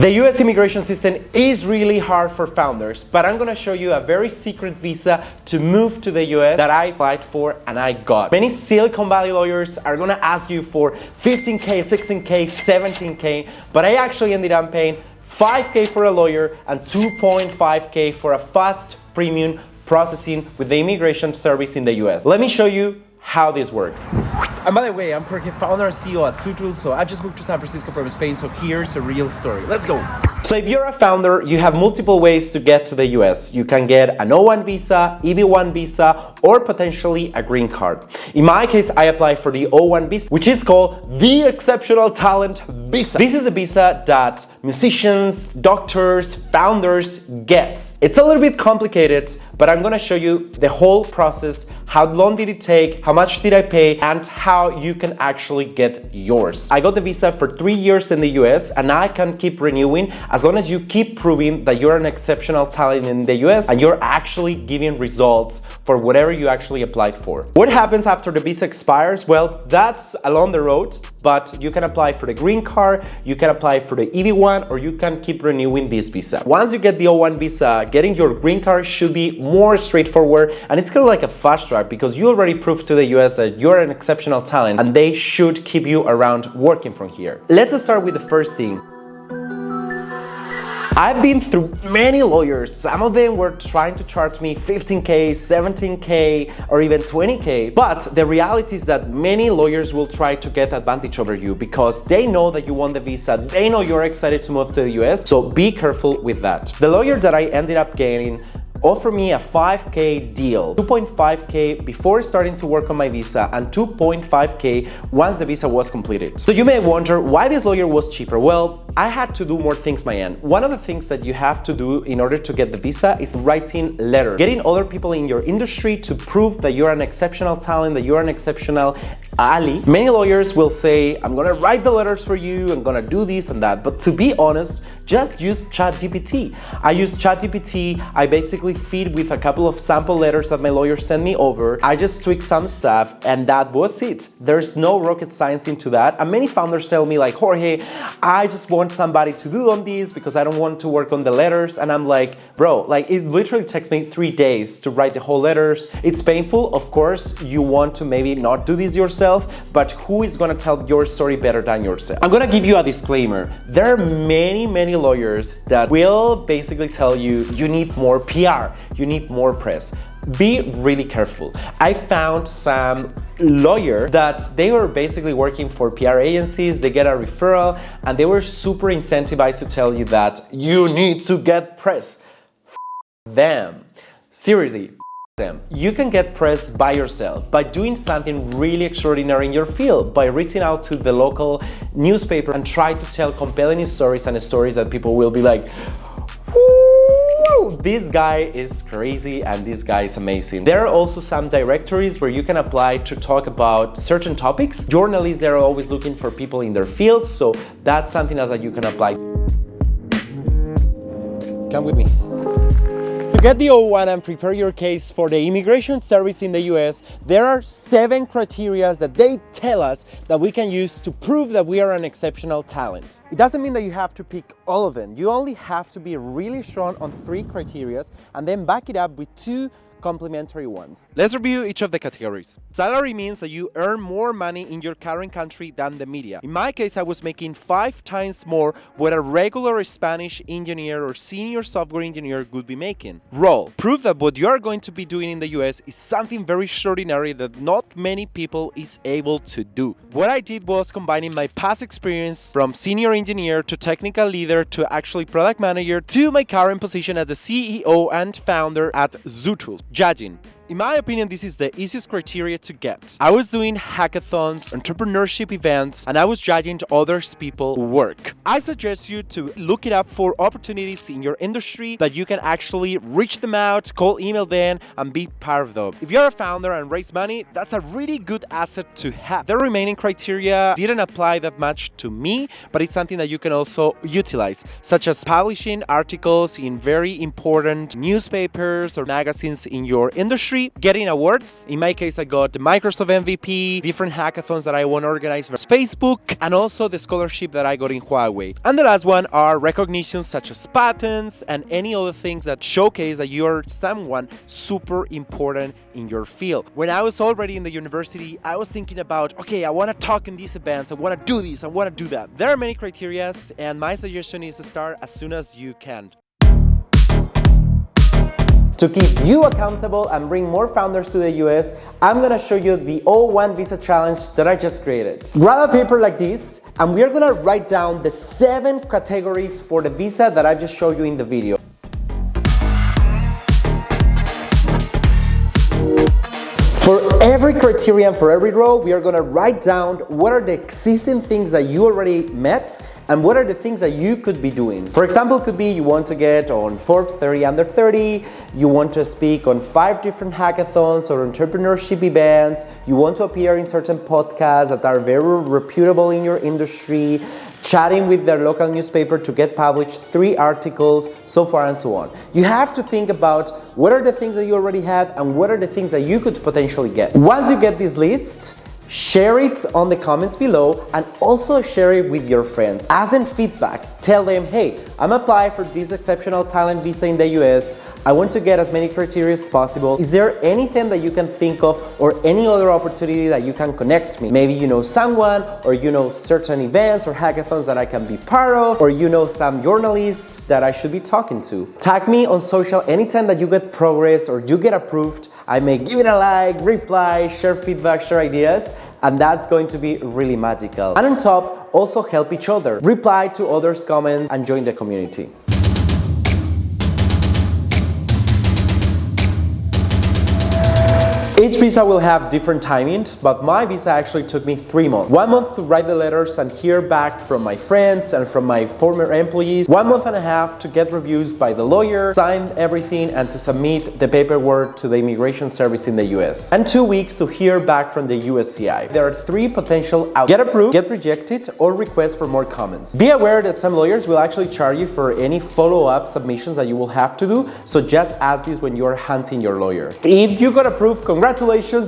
The US immigration system is really hard for founders, but I'm gonna show you a very secret visa to move to the US that I applied for and I got. Many Silicon Valley lawyers are gonna ask you for 15K, 16K, 17K, but I actually ended up paying 5K for a lawyer and 2.5K for a fast premium processing with the immigration service in the US. Let me show you how this works. And by the way, I'm Jorge, founder and CEO at Sutru, so I just moved to San Francisco from Spain, so here's a real story. Let's go. So if you're a founder, you have multiple ways to get to the US. You can get an O1 visa, EB1 visa, or potentially a green card. In my case, I applied for the O1 visa, which is called the Exceptional Talent Visa. This is a visa that musicians, doctors, founders get. It's a little bit complicated, but I'm gonna show you the whole process. How long did it take? How much did I pay? And how you can actually get yours. I got the visa for 3 years in the US and I can keep renewing as long as you keep proving that you're an exceptional talent in the US and you're actually giving results for whatever you actually applied for. What happens after the visa expires? Well, that's along the road, but you can apply for the green card, you can apply for the EB1, or you can keep renewing this visa. Once you get the O1 visa, getting your green card should be more straightforward, and it's kind of like a fast track because you already proved to the US that you're an exceptional talent and they should keep you around working from here. Let's start with the first thing. I've been through many lawyers. Some of them were trying to charge me 15K, 17K, or even 20K. But the reality is that many lawyers will try to get advantage over you because they know that you want the visa, they know you're excited to move to the US, so be careful with that. The lawyer that I ended up getting offered me a 5K deal, 2.5K before starting to work on my visa and 2.5K once the visa was completed. So you may wonder why this lawyer was cheaper. Well, I had to do more things my end. One of the things that you have to do in order to get the visa is writing letters, getting other people in your industry to prove that you're an exceptional talent, that you're an exceptional ally. Many lawyers will say, I'm gonna write the letters for you, I'm gonna do this and that, but to be honest, just use ChatGPT. I use ChatGPT, I basically feed with a couple of sample letters that my lawyer sent me over. I just tweak some stuff and that was it. There's no rocket science into that. And many founders tell me like, Jorge, I just want somebody to do on this because I don't want to work on the letters. And I'm like, bro, like it literally takes me 3 days to write the whole letters. It's painful. Of course, you want to maybe not do this yourself, but who is gonna tell your story better than yourself? I'm gonna give you a disclaimer. There are many lawyers that will basically tell you, you need more PR, you need more press. Be really careful. I found some lawyer that they were basically working for PR agencies, they get a referral, and they were super incentivized to tell you that you need to get press. Them. Seriously. Them. You can get press by yourself, by doing something really extraordinary in your field, by reaching out to the local newspaper and try to tell compelling stories and stories that people will be like, this guy is crazy and this guy is amazing. There are also some directories where you can apply to talk about certain topics. Journalists, they're always looking for people in their field, so that's something else that you can apply. Come with me. To get the O1 and prepare your case for the immigration service in the US, there are 7 criteria that they tell us that we can use to prove that we are an exceptional talent. It doesn't mean that you have to pick all of them. You only have to be really strong on 3 criteria and then back it up with 2 complementary ones. Let's review each of the categories. Salary means that you earn more money in your current country than the media. In my case, I was making 5 times more what a regular Spanish engineer or senior software engineer would be making. Role. Prove that what you are going to be doing in the US is something very extraordinary that not many people is able to do. What I did was combining my past experience from senior engineer to technical leader to actually product manager to my current position as the CEO and founder at Sutru. Judging. In my opinion, this is the easiest criteria to get. I was doing hackathons, entrepreneurship events, and I was judging other people's work. I suggest you to look it up for opportunities in your industry that you can actually reach them out, call, email them, and be part of them. If you're a founder and raise money, that's a really good asset to have. The remaining criteria didn't apply that much to me, but it's something that you can also utilize, such as publishing articles in very important newspapers or magazines in your industry, industry, getting awards. In my case, I got the Microsoft MVP, different hackathons that I want to organize for Facebook, and also the scholarship that I got in Huawei. And the last one are recognitions such as patents and any other things that showcase that you're someone super important in your field. When I was already in the university, I was thinking about, okay, I want to talk in these events, I want to do this, I want to do that. There are many criteria, and my suggestion is to start as soon as you can. To keep you accountable and bring more founders to the US, I'm gonna show you the O1 Visa Challenge that I just created. Grab a paper like this, and we are gonna write down the 7 categories for the visa that I just showed you in the video. For every criterion, for every row, we are gonna write down what are the existing things that you already met and what are the things that you could be doing. For example, it could be you want to get on Forbes 30 Under 30, you want to speak on 5 different hackathons or entrepreneurship events, you want to appear in certain podcasts that are very reputable in your industry, chatting with their local newspaper to get published 3 articles, so far and so on. You have to think about what are the things that you already have and what are the things that you could potentially get. Once you get this list, share it on the comments below and also share it with your friends. Ask them feedback. Tell them, hey, I'm applying for this exceptional talent visa in the US. I want to get as many criteria as possible. Is there anything that you can think of or any other opportunity that you can connect me? Maybe you know someone, or you know certain events or hackathons that I can be part of, or you know some journalists that I should be talking to. Tag me on social anytime that you get progress or you get approved. I may give it a like, reply, share feedback, share ideas, and that's going to be really magical. And on top, also help each other. Reply to others' comments and join the community. Each visa will have different timing, but my visa actually took me 3 months. 1 month to write the letters and hear back from my friends and from my former employees. 1 month and a half to get reviews by the lawyer, sign everything, and to submit the paperwork to the immigration service in the US. And 2 weeks to hear back from the USCI. There are 3 potential outcomes: get approved, get rejected, or request for more comments. Be aware that some lawyers will actually charge you for any follow-up submissions that you will have to do, so just ask this when you're hunting your lawyer. If you got approved, congratulations,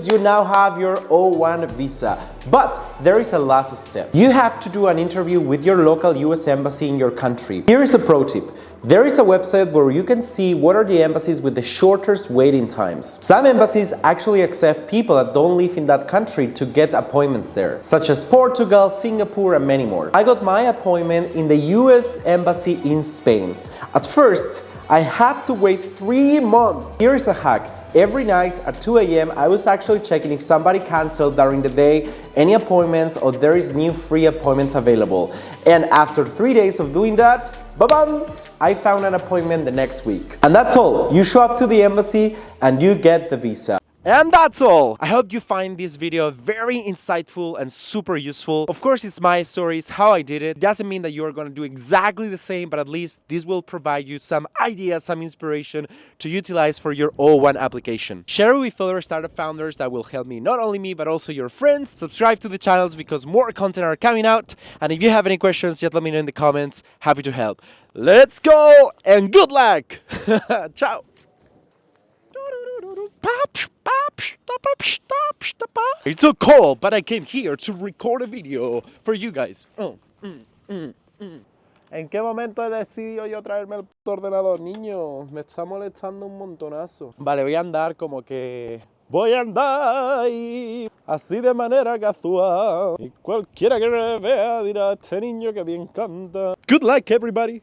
you now have your O1 visa. But there is a last step. You have to do an interview with your local US embassy in your country. Here is a pro tip. There is a website where you can see what are the embassies with the shortest waiting times. Some embassies actually accept people that don't live in that country to get appointments there, such as Portugal, Singapore, and many more. I got my appointment in the US Embassy in Spain. At first, I had to wait 3 months. Here is a hack. Every night at 2 a.m. I was actually checking if somebody canceled during the day any appointments or there is new free appointments available. And after 3 days of doing that, ba-bam, I found an appointment the next week. And that's all. You show up to the embassy and you get the visa. And that's all! I hope you find this video very insightful and super useful. Of course, it's my story, it's how I did it. Doesn't mean that you're gonna do exactly the same, but at least this will provide you some ideas, some inspiration to utilize for your O1 application. Share it with other startup founders. That will help me, not only me, but also your friends. Subscribe to the channels because more content are coming out. And if you have any questions, just let me know in the comments. Happy to help. Let's go and good luck! Ciao! It's so cold, but I came here to record a video for you guys. ¿En qué momento he decidido yo traerme el ordenador, niño? Me está molestando un montonazo. Vale, voy a andar como que... Voy a andar así de manera casual. Y cualquiera que me vea dirá, este niño que bien canta. Good luck, everybody.